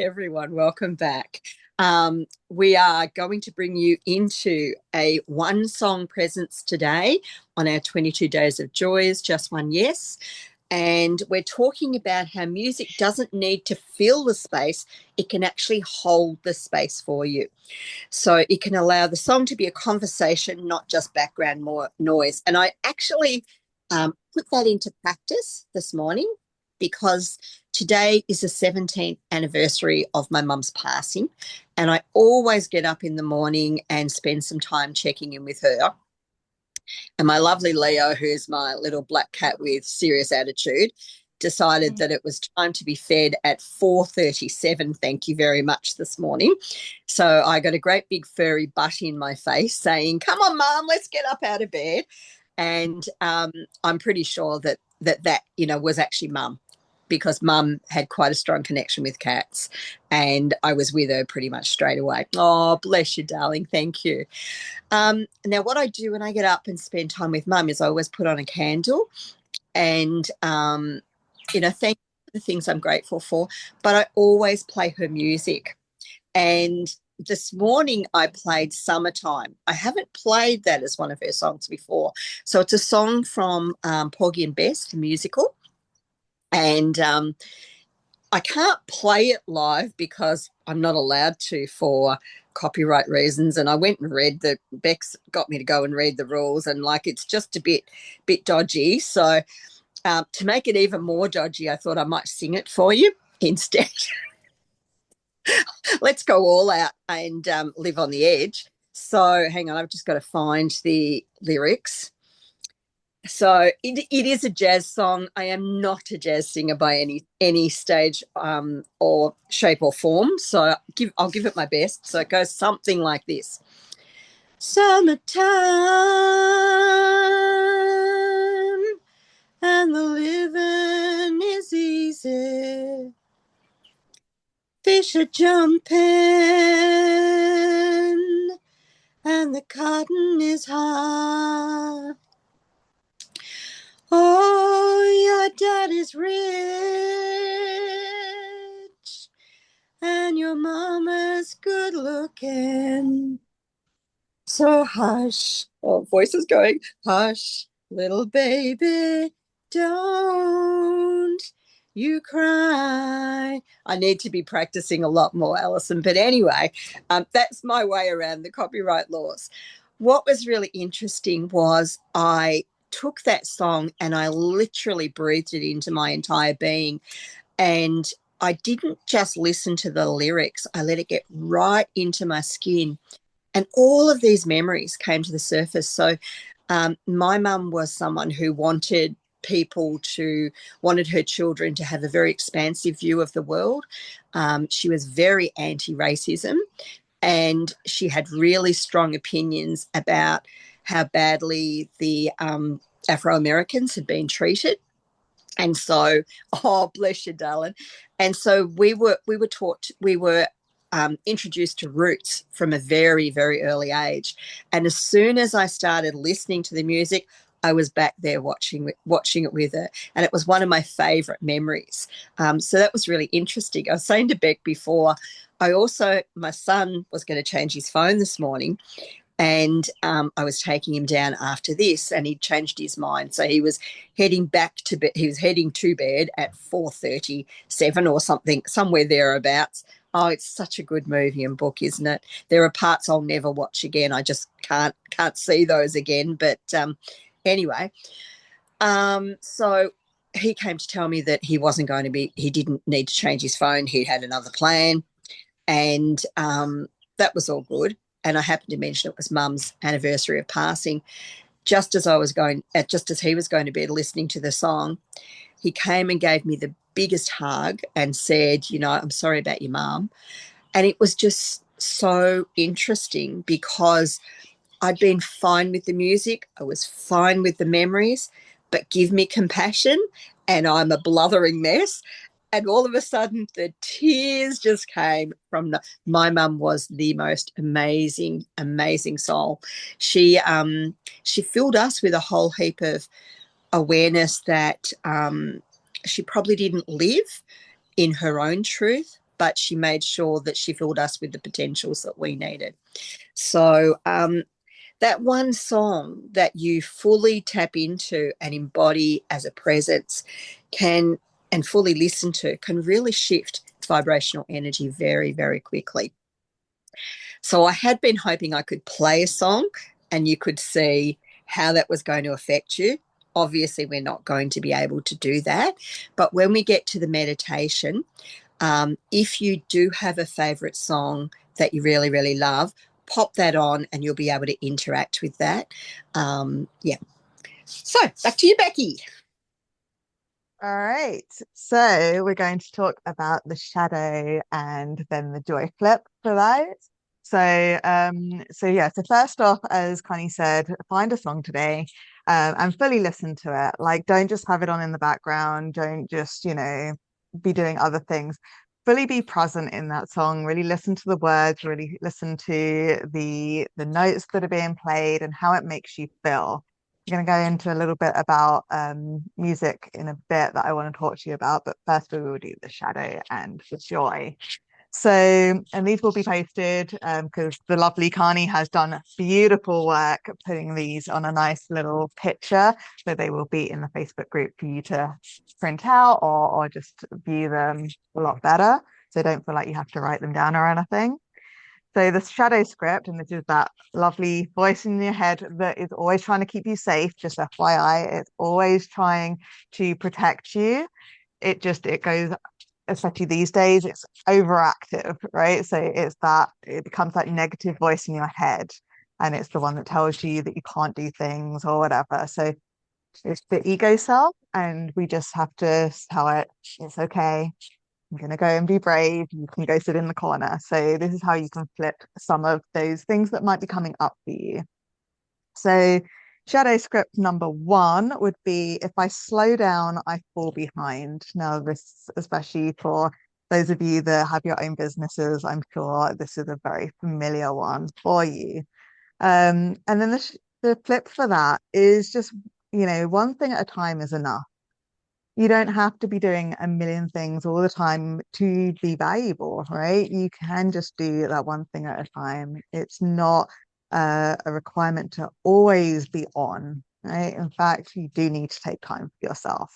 everyone. Welcome back. We are going to bring you into a one song presence today on our 22 Days of Joys, Just One Yes. And we're talking about how music doesn't need to fill the space, it can actually hold the space for you. So it can allow the song to be a conversation, not just background more noise. And I actually put that into practice this morning because today is the 17th anniversary of my mum's passing. And I always get up in the morning and spend some time checking in with her. And my lovely Leo, who's my little black cat with serious attitude, decided that it was time to be fed at 4:37. Thank you very much this morning. So I got a great big furry butt in my face saying, "Come on, Mum, let's get up out of bed." And I'm pretty sure that was actually Mum, because Mum had quite a strong connection with cats, and I was with her pretty much straight away. Oh, bless you, darling. Thank you. Now, what I do when I get up and spend time with Mum is I always put on a candle and thank the things I'm grateful for, but I always play her music. And this morning I played Summertime. I haven't played that as one of her songs before. So it's a song from Porgy and Bess, the musical. And I can't play it live because I'm not allowed to for copyright reasons. And I went and read Bex got me to go and read the rules, and it's just a bit dodgy. So to make it even more dodgy, I thought I might sing it for you instead. Let's go all out and live on the edge. So hang on, I've just got to find the lyrics. So it is a jazz song. I am not a jazz singer by any stage or shape or form. So I'll give it my best. So it goes something like this. Summertime and the living is easy. Fish are jumping and the cotton is high. Oh, your daddy's rich and your mama's good looking. So hush. Oh, voice is going, hush, little baby, don't you cry. I need to be practicing a lot more, Alison. But anyway, that's my way around the copyright laws. What was really interesting was I took that song and I literally breathed it into my entire being. And I didn't just listen to the lyrics, I let it get right into my skin. And all of these memories came to the surface. So my mum was someone who wanted her children to have a very expansive view of the world. She was very anti-racism, and she had really strong opinions about how badly the Afro-Americans had been treated. And so, oh, bless you, darling. And so we were introduced to roots from a very, very early age. And as soon as I started listening to the music, I was back there watching it with her. And it was one of my favourite memories. So that was really interesting. I was saying to Beck before, my son was going to change his phone this morning, and I was taking him down after this, and he changed his mind. So he was heading back to bed. He was heading to bed at 4:37 or something, somewhere thereabouts. Oh, it's such a good movie and book, isn't it? There are parts I'll never watch again. I just can't see those again. But anyway, so he came to tell me that he didn't need to change his phone. He had another plan, and that was all good. And I happened to mention it was Mum's anniversary of passing. Just as he was going to bed listening to the song, he came and gave me the biggest hug and said, "I'm sorry about your mum." And it was just so interesting because I'd been fine with the music. I was fine with the memories, but give me compassion and I'm a bluthering mess. And all of a sudden, the tears just came from my mum was the most amazing, amazing soul. She filled us with a whole heap of awareness that she probably didn't live in her own truth, but she made sure that she filled us with the potentials that we needed. So that one song that you fully tap into and embody as a presence can and fully listen to can really shift vibrational energy very, very quickly. So I had been hoping I could play a song and you could see how that was going to affect you. Obviously, we're not going to be able to do that. But when we get to the meditation, if you do have a favorite song that you really, really love, pop that on and you'll be able to interact with that. Yeah. So back to you, Becky. All right. So we're going to talk about the shadow and then the joy flip for that. So first off, as Connie said, find a song today, and fully listen to it. Like, don't just have it on in the background. Don't just, be doing other things. Fully be present in that song. Really listen to the words. Really listen to the notes that are being played and how it makes you feel. I'm going to go into a little bit about music in a bit that I want to talk to you about, but first we will do the shadow and the joy. So, and these will be posted because the lovely Karnie has done beautiful work putting these on a nice little picture. So they will be in the Facebook group for you to print out or just view them a lot better. So don't feel like you have to write them down or anything. So the shadow script, and this is that lovely voice in your head that is always trying to keep you safe, just FYI, it's always trying to protect you. It goes, especially these days, it's overactive, right? So it becomes that negative voice in your head, and it's the one that tells you that you can't do things or whatever. So it's the ego self, and we just have to tell it it's okay. I'm going to go and be brave. You can go sit in the corner. So this is how you can flip some of those things that might be coming up for you. So shadow script number one would be if I slow down, I fall behind. Now, this, especially for those of you that have your own businesses, I'm sure this is a very familiar one for you. And then the flip for that is just, one thing at a time is enough. You don't have to be doing a million things all the time to be valuable, right? You can just do that one thing at a time. It's not a requirement to always be on, right? In fact, you do need to take time for yourself.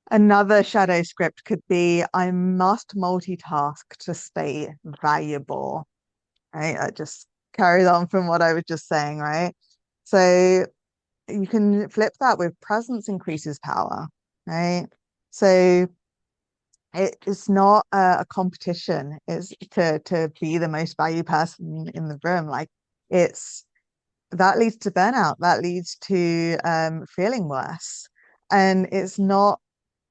Another shadow script could be I must multitask to stay valuable, right? That just carries on from what I was just saying, right? So you can flip that with presence increases power, right? So it's not a competition. It's to be the most valued person in the room. Like it's that leads to burnout. That leads to feeling worse, and it's not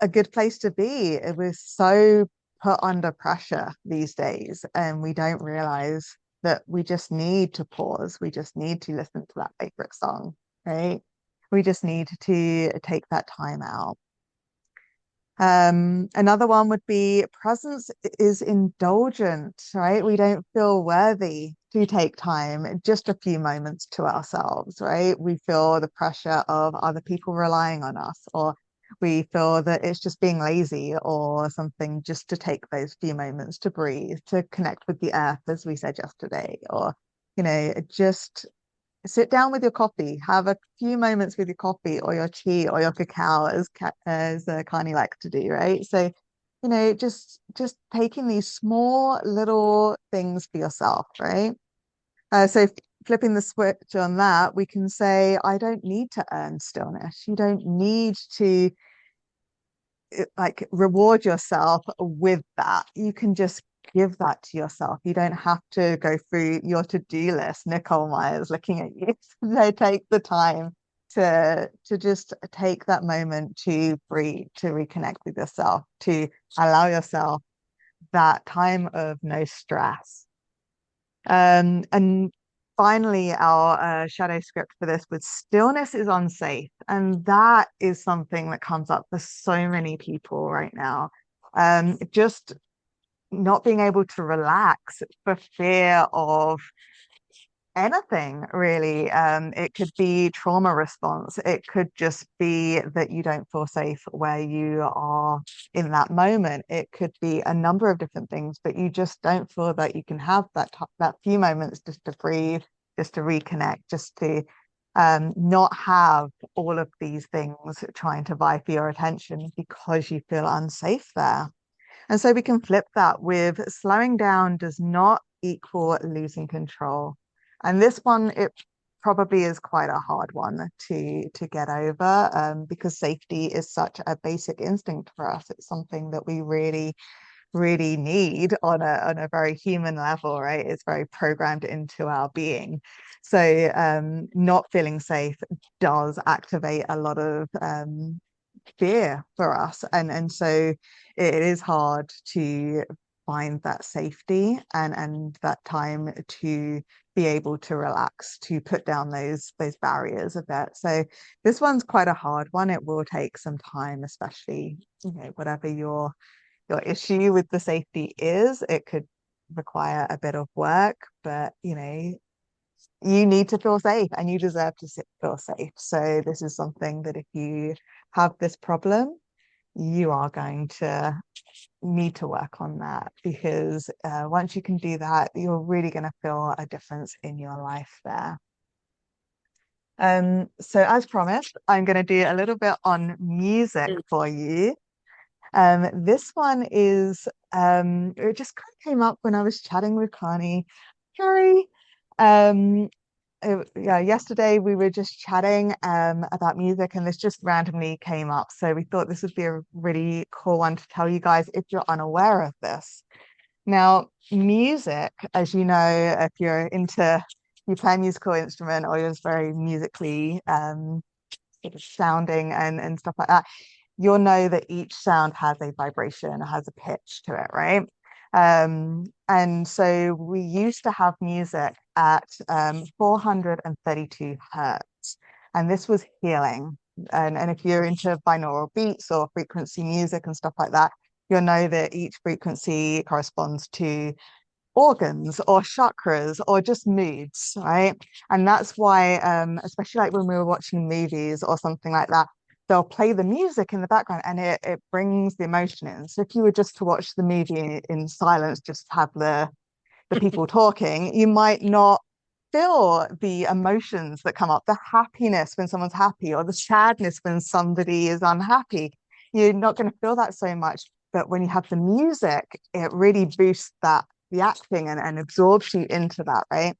a good place to be. We're so put under pressure these days, and we don't realize that we just need to pause. We just need to listen to that favorite song, right? We just need to take that time out. Another one would be presence is indulgent, right? We don't feel worthy to take time, just a few moments to ourselves, right? We feel the pressure of other people relying on us, or we feel that it's just being lazy or something just to take those few moments to breathe, to connect with the earth, as we said yesterday, or, just sit down with your coffee, have a few moments with your coffee or your tea or your cacao, as Karnie likes to do, right? So, just taking these small little things for yourself, right? So flipping the switch on that, we can say, I don't need to earn stillness. You don't need to like reward yourself with that. You can just give that to yourself. You don't have to go through your to-do list. Nicole Myers looking at you. They take the time to just take that moment to breathe, to reconnect with yourself, to allow yourself that time of no stress. And finally, our shadow script for this was stillness is unsafe. And that is something that comes up for so many people right now. Just not being able to relax for fear of anything really. It could be trauma response. It could just be that you don't feel safe where you are in that moment. It could be a number of different things, but you just don't feel that you can have that few moments just to breathe, just to reconnect, just to not have all of these things trying to vie for your attention because you feel unsafe there. And so we can flip that with slowing down does not equal losing control. And this one, it probably is quite a hard one to get over, because safety is such a basic instinct for us. It's something that we really, really need on a very human level, right? It's very programmed into our being. So not feeling safe does activate a lot of fear for us, and so it is hard to find that safety and that time to be able to relax, to put down those barriers a bit. So this one's quite a hard one. It will take some time, especially, whatever your issue with the safety is. It could require a bit of work, but you need to feel safe and you deserve to feel safe. So this is something that if you have this problem, you are going to need to work on that, because once you can do that, you're really going to feel a difference in your life there. So as promised, I'm going to do a little bit on music for you. This one is it just kind of came up when I was chatting with Karnie. Sorry. Um, yeah, yesterday we were just chatting about music and this just randomly came up. So we thought this would be a really cool one to tell you guys if you're unaware of this. Now, music, as you know, if you play a musical instrument or you're just very musically sort of sounding and stuff like that, you'll know that each sound has a vibration, has a pitch to it, right? And so we used to have music at 432 hertz, and this was healing. And if you're into binaural beats or frequency music and stuff like that, you'll know that each frequency corresponds to organs or chakras or just moods, right? And that's why, especially like when we were watching movies or something like that, they'll play the music in the background and it brings the emotion in. So if you were just to watch the movie in silence, just have the people talking, you might not feel the emotions that come up, the happiness when someone's happy or the sadness when somebody is unhappy. You're not going to feel that so much. But when you have the music, it really boosts that the acting and absorbs you into that, right?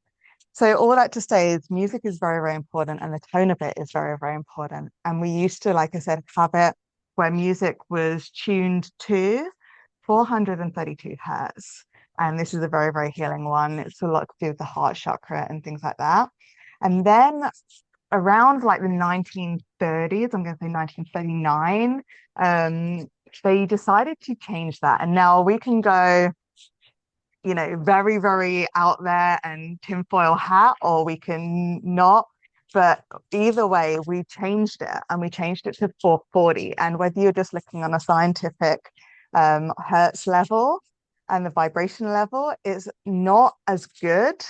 So all that to say is music is very, very important and the tone of it is very, very important. And we used to, like I said, have it where music was tuned to 432 hertz. And this is a very, very healing one. It's a lot to do with the heart chakra and things like that. And then around like the 1930s, I'm going to say 1939, they decided to change that. And now we can go, very, very out there and tinfoil hat, or we can not. But either way, we changed it and we changed it to 440. And whether you're just looking on a scientific hertz level and the vibration level, is not as good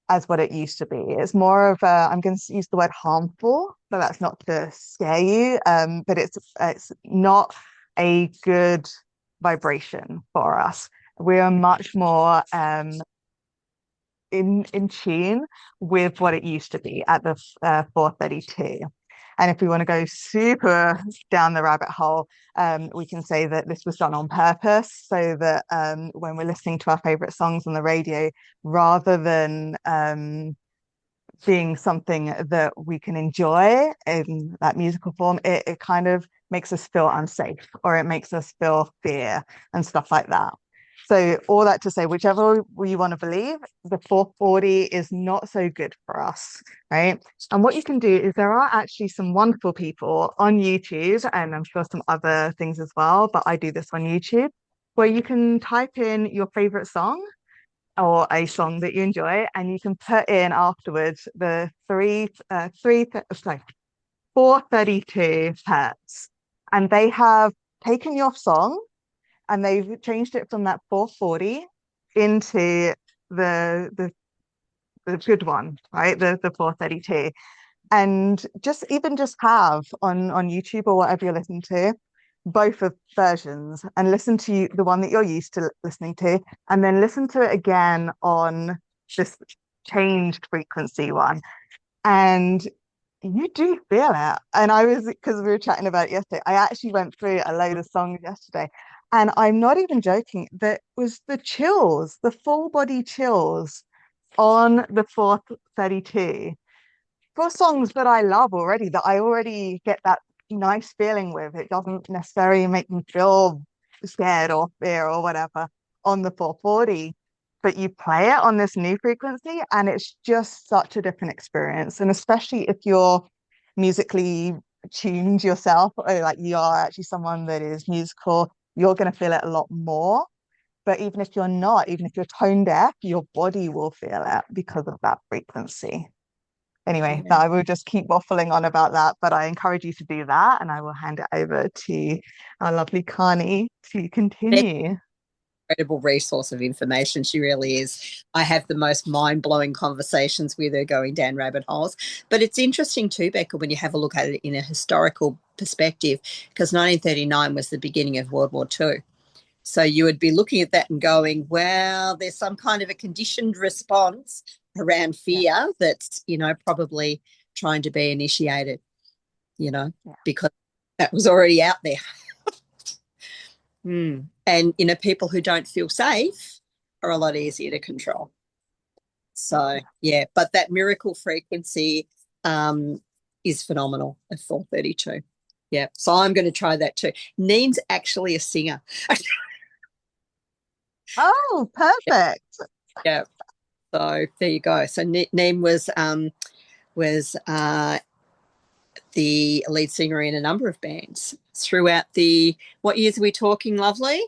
as what it used to be. It's more of a, I'm going to use the word harmful, but that's not to scare you. But it's not a good vibration for us. We are much more in tune with what it used to be at the 432. And if we want to go super down the rabbit hole, we can say that this was done on purpose so that when we're listening to our favorite songs on the radio, rather than being something that we can enjoy in that musical form, it kind of makes us feel unsafe or it makes us feel fear and stuff like that. So all that to say, whichever you want to believe, the 440 is not so good for us, right? And what you can do is there are actually some wonderful people on YouTube, and I'm sure some other things as well, but I do this on YouTube, where you can type in your favorite song or a song that you enjoy, and you can put in afterwards the 432 hertz, and they have taken your song and they've changed it from that 440 into the the good one, right? The 432. And just have on YouTube or whatever you're listening to, both of versions, and listen to the one that you're used to listening to, and then listen to it again on this changed frequency one. And you do feel it. And I was, because we were chatting about it yesterday, I actually went through a load of songs yesterday. And I'm not even joking, that was the chills, the full body chills on the 432 for songs that I love already, that I already get that nice feeling with. It doesn't necessarily make me feel scared or fear or whatever on the 440, but you play it on this new frequency and it's just such a different experience. And especially if you're musically tuned yourself, or like you are actually someone that is musical, you're going to feel it a lot more. But even if you're not, even if you're tone deaf, your body will feel it because of that frequency. Anyway, Yeah. that I will just keep waffling on about that, but I encourage you to do that, and I will hand it over to our lovely Karnie to continue. Incredible resource of information. She really is. I have the most mind-blowing conversations with her going down rabbit holes. But it's interesting too, Becca, when you have a look at it in a historical perspective, because 1939 was the beginning of World War II. So you would be looking at that and going, well, there's some kind of a conditioned response around Yeah, fear that's, probably trying to be initiated, yeah. because that was already out there. And, people who don't feel safe are a lot easier to control. So, yeah, but that miracle frequency is phenomenal at 432. Yeah, so I'm going to try that too. Neen's actually a singer. Oh, perfect. Yeah, so there you go. So Neen was the lead singer in a number of bands throughout the, what years are we talking, lovely?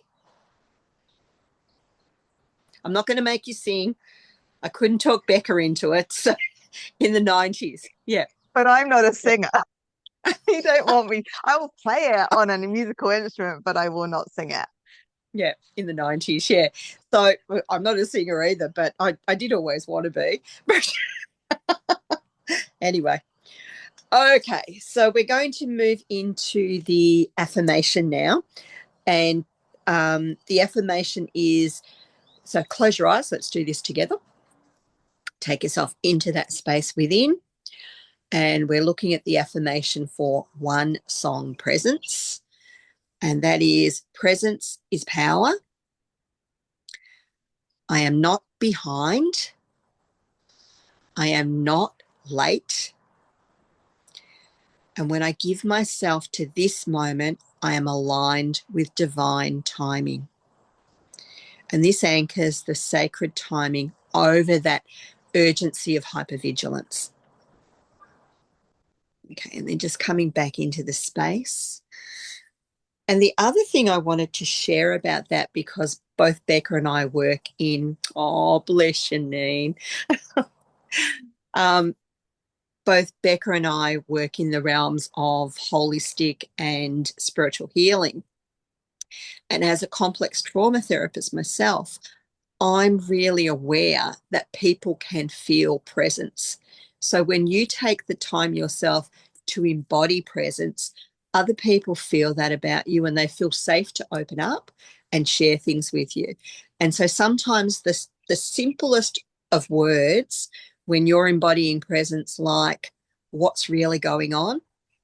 I'm not going to make you sing. I couldn't talk Becca into it. So in the 90s. Yeah. But I'm not a singer. You don't want me. I will play it on a musical instrument, but I will not sing it. Yeah, in the 90s. Yeah. So I'm not a singer either, but I did always want to be. Anyway. Okay. So we're going to move into the affirmation now. And the affirmation is, so close your eyes. Let's do this together. Take yourself into that space within. And we're looking at the affirmation for one song, presence. And that is, presence is power. I am not behind. I am not late. And when I give myself to this moment, I am aligned with divine timing. And this anchors the sacred timing over that urgency of hypervigilance. Okay, and then just coming back into the space. And the other thing I wanted to share about that, because both Becca and I work in, oh, bless your name. um, both Becca and I work in the realms of holistic and spiritual healing. And as a complex trauma therapist myself, I'm really aware that people can feel presence. So when you take the time yourself to embody presence, other people feel that about you and they feel safe to open up and share things with you. And so sometimes the simplest of words, when you're embodying presence, like what's really going on,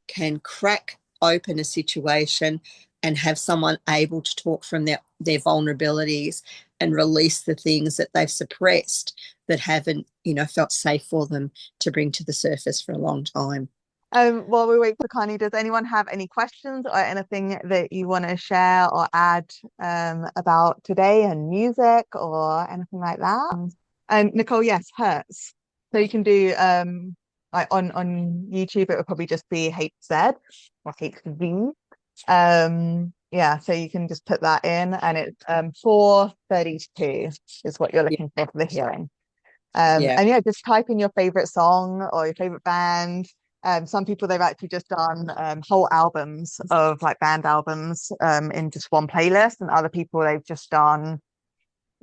can crack open a situation and have someone able to talk from their vulnerabilities and release the things that they've suppressed that haven't, felt safe for them to bring to the surface for a long time. While we wait for Connie, does anyone have any questions or anything that you want to share or add about today and music or anything like that? And Nicole, yes, hers. So you can do like on YouTube, it would probably just be HZ or HV. Yeah, so you can just put that in, and it's 432 is what you're Yeah, looking for the hearing. yeah, And yeah, just type in your favorite song or your favorite band. Some people they've actually just done whole albums of like band albums in just one playlist, and other people they've just done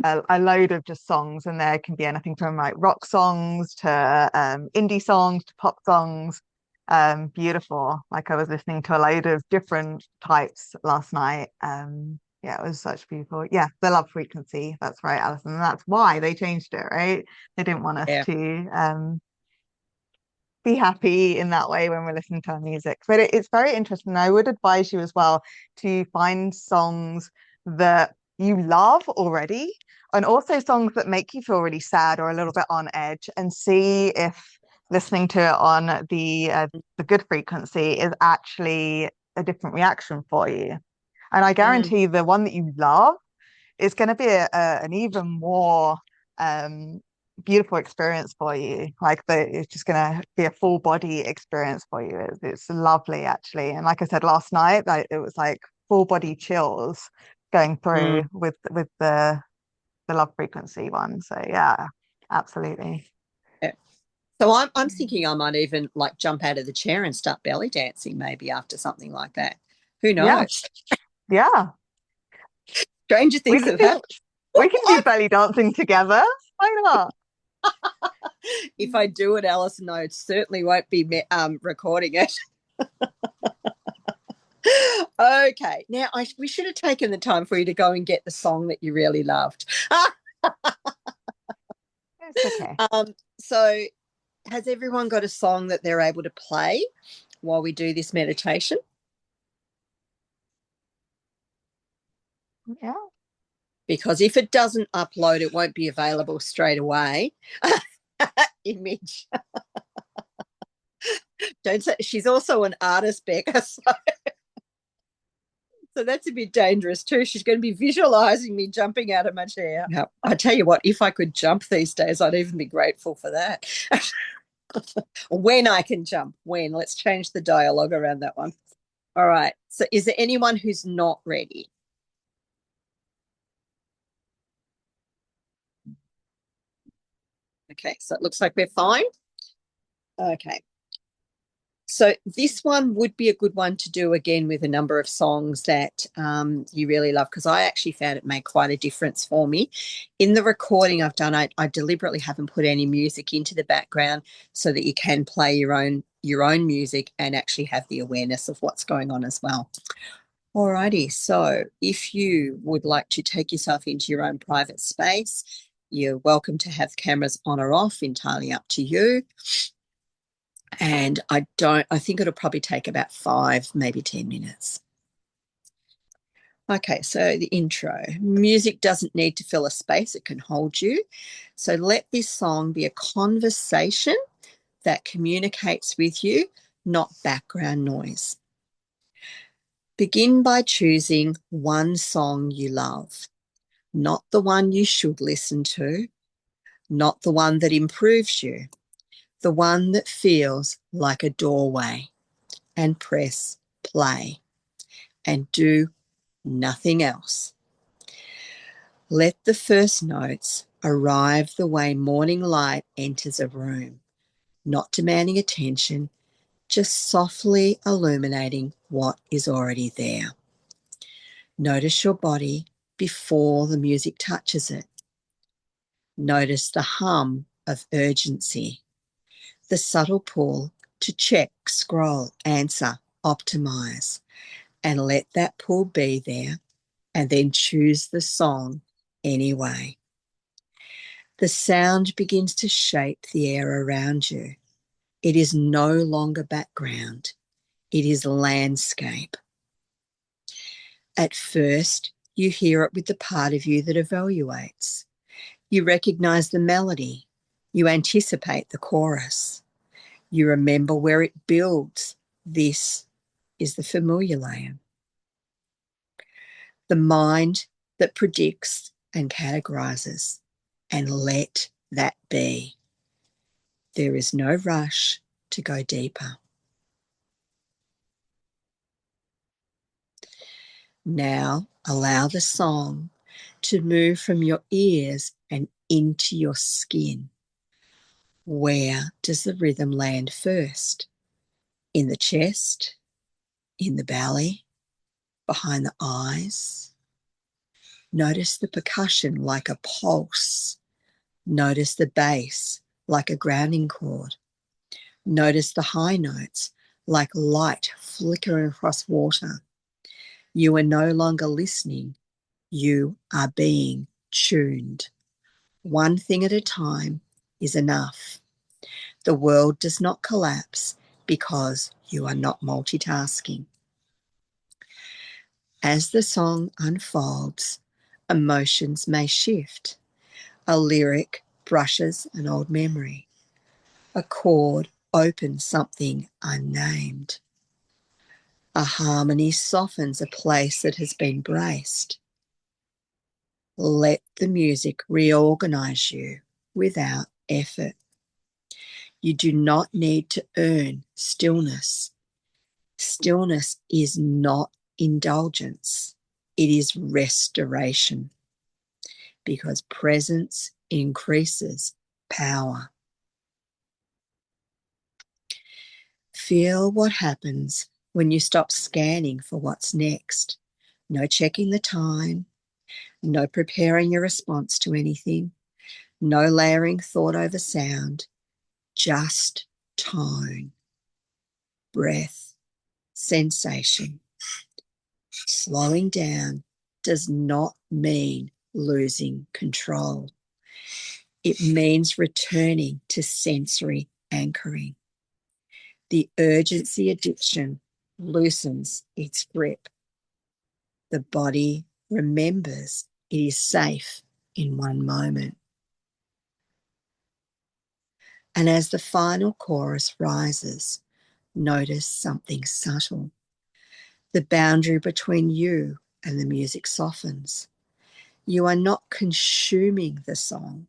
a load of just songs, and there can be anything from like rock songs to indie songs to pop songs. Beautiful. Like I was listening to a load of different types last night. Yeah, it was such beautiful. Yeah, the love frequency. That's right, Alison. And that's why they changed it, right? They didn't want us Yeah. to be happy in that way when we're listening to our music. But it's very interesting. I would advise you as well to find songs that you love already, and also songs that make you feel really sad or a little bit on edge, and see if listening to it on the good frequency is actually a different reaction for you. And I Mm, guarantee the one that you love is going to be an even more um beautiful experience for you. Like it's just going to be a full body experience for you. It's lovely actually. And like I said last night, like it was like full body chills going mm. through with the love frequency one. So yeah, absolutely. Yeah. So I'm thinking I might even like jump out of the chair and start belly dancing maybe after something like that. Who Yeah, knows? yeah. Stranger We things can have do happened. we can do belly dancing together. Why not? If I do it, Alison, I certainly won't be recording it. Okay. Now, we should have taken the time for you to go and get the song that you really loved. It's okay. So, has everyone got a song that they're able to play while we do this meditation? Yeah. Because if it doesn't upload, it won't be available straight away. Image. Don't say she's also an artist, Becca. So that's a bit dangerous too. She's going to be visualizing me jumping out of my chair. Now, I tell you what, if I could jump these days, I'd even be grateful for that. When I can jump, when. Let's change the dialogue around that one. All right. So is there anyone who's not ready? Okay. So it looks like we're fine. Okay. So this one would be a good one to do again with a number of songs that you really love, because I actually found it made quite a difference for me. In the recording I've done, I deliberately haven't put any music into the background so that you can play your own music and actually have the awareness of what's going on as well. Alrighty, so if you would like to take yourself into your own private space, you're welcome to have cameras on or off, entirely up to you. And I think it'll probably take about 5, maybe 10 minutes. Okay, so the intro. Music doesn't need to fill a space, it can hold you. So let this song be a conversation that communicates with you, not background noise. Begin by choosing one song you love, not the one you should listen to, not the one that improves you, the one that feels like a doorway, and press play and do nothing else. Let the first notes arrive the way morning light enters a room, not demanding attention, just softly illuminating what is already there. Notice your body before the music touches it. Notice the hum of urgency, the subtle pull to check, scroll, answer, optimize, and let that pull be there, and then choose the song anyway. The sound begins to shape the air around you. It is no longer background, it is landscape. At first, you hear it with the part of you that evaluates. You recognize the melody. You anticipate the chorus. You remember where it builds. This is the familiar layer. The mind that predicts and categorizes. And let that be. There is no rush to go deeper. Now allow the song to move from your ears and into your skin. Where does the rhythm land first? In the chest, in the belly, behind the eyes? Notice the percussion like a pulse. Notice the bass like a grounding chord. Notice the high notes like light flickering across water. You are no longer listening. You are being tuned. One thing at a time is enough. The world does not collapse because you are not multitasking. As the song unfolds, emotions may shift. A lyric brushes an old memory. A chord opens something unnamed. A harmony softens a place that has been braced. Let the music reorganize you without effort. You do not need to earn stillness. Stillness is not indulgence, it is restoration, because presence increases power. Feel what happens when you stop scanning for what's next. No checking the time, no preparing your response to anything, no layering thought over sound, just tone, breath, sensation. Slowing down does not mean losing control. It means returning to sensory anchoring. The urgency addiction loosens its grip. The body remembers it is safe in one moment. And as the final chorus rises, notice something subtle. The boundary between you and the music softens. You are not consuming the song.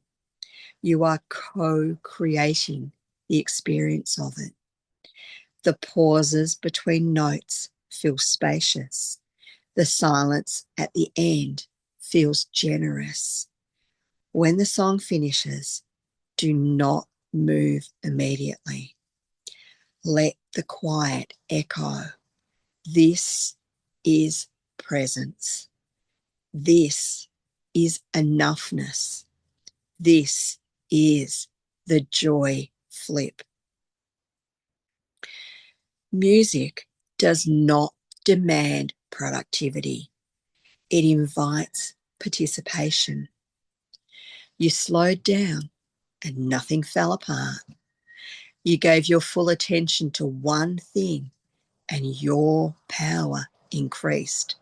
You are co-creating the experience of it. The pauses between notes feel spacious. The silence at the end feels generous. When the song finishes, do not move immediately. Let the quiet echo. This is presence. This is enoughness. This is the joy flip. Music does not demand productivity. It invites participation. You slowed down and nothing fell apart. You gave your full attention to one thing and your power increased.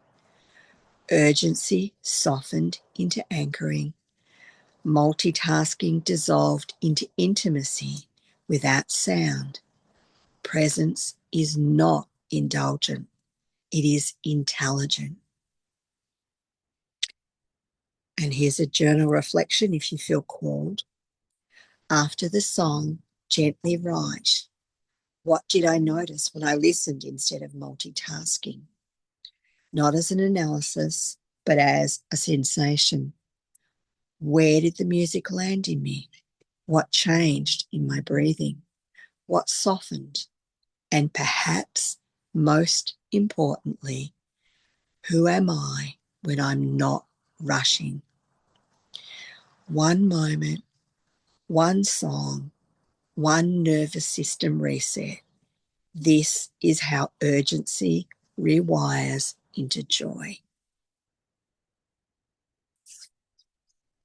Urgency softened into anchoring. Multitasking dissolved into intimacy without sound. Presence is not indulgent, it is intelligent. And here's a journal reflection if you feel called. After the song, gently write, what did I notice when I listened instead of multitasking? Not as an analysis, but as a sensation. Where did the music land in me? What changed in my breathing? What softened? And perhaps most importantly, who am I when I'm not rushing? One moment, one song, one nervous system reset. This is how urgency rewires into joy.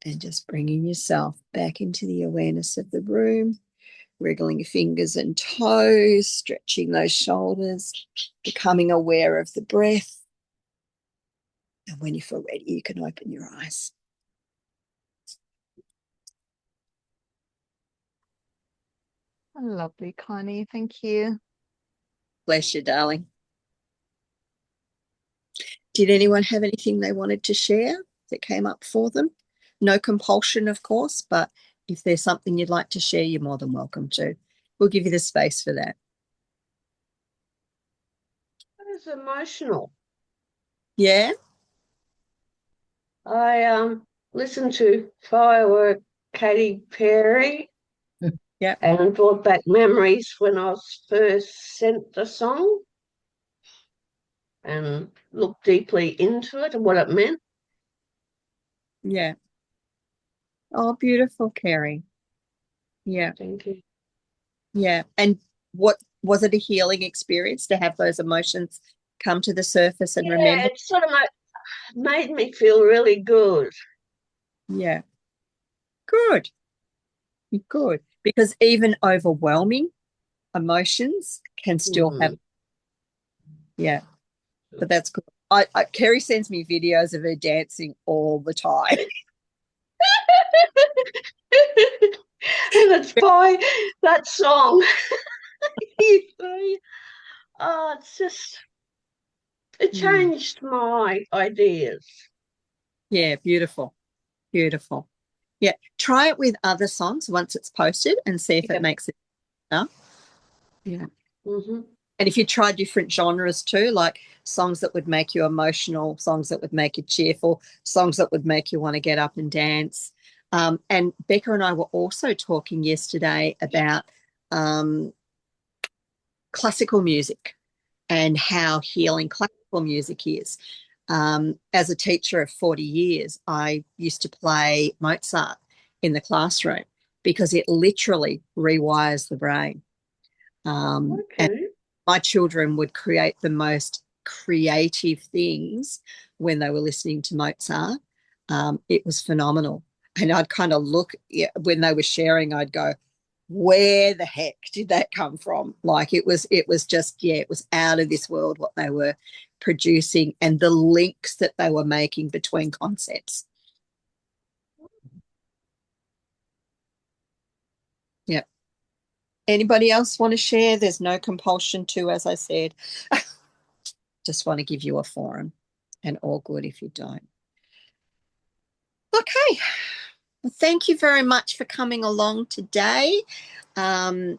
And just bringing yourself back into the awareness of the room, wriggling your fingers and toes, stretching those shoulders, becoming aware of the breath. And when you feel ready, you can open your eyes. Lovely, Karnie. Thank you. Bless you, darling. Did anyone have anything they wanted to share that came up for them? No compulsion, of course, but if there's something you'd like to share, you're more than welcome to. We'll give you the space for that. That is emotional. Yeah? I listened to Firework Katy Perry Yeah. and brought back memories when I was first sent the song and looked deeply into it and what it meant. Yeah. Oh, beautiful, Kerry. Yeah. Thank you. Yeah. And what was it, a healing experience to have those emotions come to the surface and Yeah, remember? it sort of made me feel really good. Yeah. Good. Good. Because even overwhelming emotions can still have, Mm. yeah. But that's good. Kerry sends me videos of her dancing all the time. And it's by that song. Oh, it Mm. changed my ideas. Yeah, beautiful. Beautiful. Yeah. Try it with other songs once it's posted and see if it Yeah. makes it better. Yeah. Mm-hmm. And if you try different genres too, like songs that would make you emotional, songs that would make you cheerful, songs that would make you want to get up and dance. And Becca and I were also talking yesterday about um, classical music and how healing classical music is. As a teacher of 40 years, I used to play Mozart in the classroom because it literally rewires the brain. And Okay. my children would create the most creative things when they were listening to Mozart. It was phenomenal. And I'd kind of look, yeah, when they were sharing, I'd go, where the heck did that come from? Like it was just, yeah, it was out of this world what they were producing and the links that they were making between concepts. Yeah. Anybody else want to share? There's no compulsion to, as I said. Just want to give you a forum, and all good if you don't. Okay. Well, thank you very much for coming along today. Um,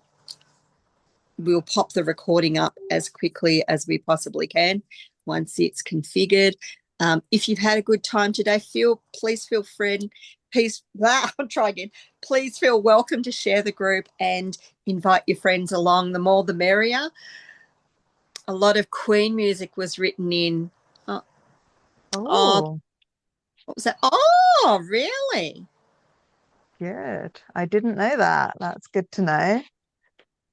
we'll pop the recording up as quickly as we possibly can once it's configured. If you've had a good time today, please feel free. I'll try again. Please feel welcome to share the group and invite your friends along. The more, the merrier. A lot of Queen music was written in. Oh, Oh, what was that? Oh, really? good. I didn't know that. That's good to know.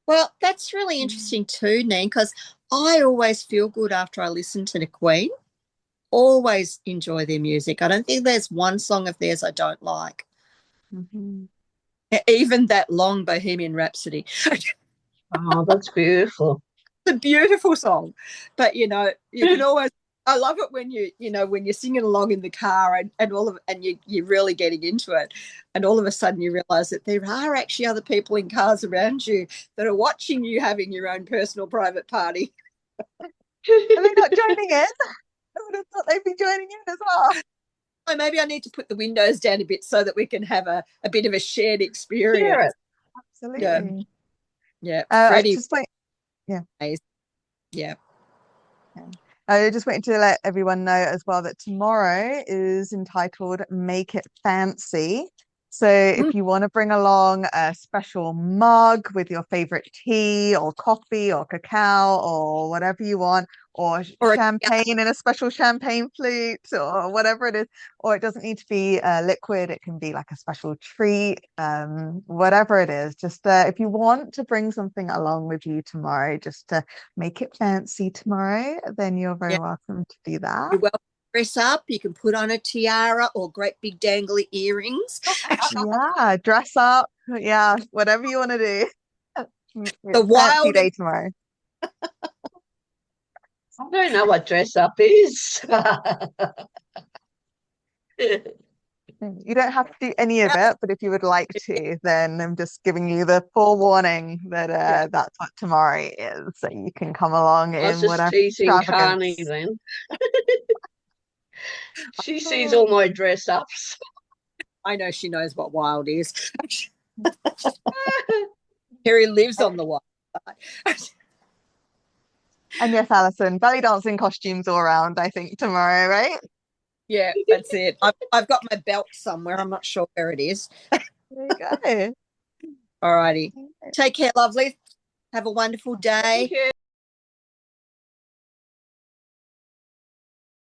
Well, that's really interesting too, Neen, because I always feel good after I listen to the Queen. Always enjoy their music. I don't think there's one song of theirs I don't like. Mhm. Even that long Bohemian Rhapsody. Oh, that's beautiful. It's a beautiful song. But you can always I love it when when you're singing along in the car and all of and you're really getting into it. And all of a sudden you realize that there are actually other people in cars around you that are watching you having your own personal private party. Are they not joining in? I would have thought they'd be joining in as well. Oh, maybe I need to put the windows down a bit so that we can have a bit of a shared Share experience. it. Yeah. Absolutely. Yeah. I Freddie. just wait. Yeah. Yeah. Yeah. I just wanted to let everyone know as well that tomorrow is entitled Make It Fancy. So Mm. if you want to bring along a special mug with your favorite tea or coffee or cacao or whatever you want, or Or champagne in a special champagne flute or whatever it is, or it doesn't need to be liquid, it can be like a special treat, whatever it is. Just if you want to bring something along with you tomorrow, just to make it fancy tomorrow, then you're very yeah, welcome to do that. you're welcome to dress up. You can put on a tiara or great big dangly earrings. Yeah, dress up. Yeah, whatever you want to do. The Fancy wild day and tomorrow. I don't know what dress up is. You don't have to do any of it, but if you would like to, then I'm just giving you the forewarning that yeah. that's what tomorrow is. So you can come along I was in just whatever teasing Karnie extravagance. then. She sees Oh, all my dress ups. I know she knows what wild is. Harry lives on the wild side. And yes, Alison, belly dancing costumes all around, I think, tomorrow, right? Yeah, that's it. I've got my belt somewhere. I'm not sure where it is. There you go. All righty. Take care, lovely. Have a wonderful Thank day. you.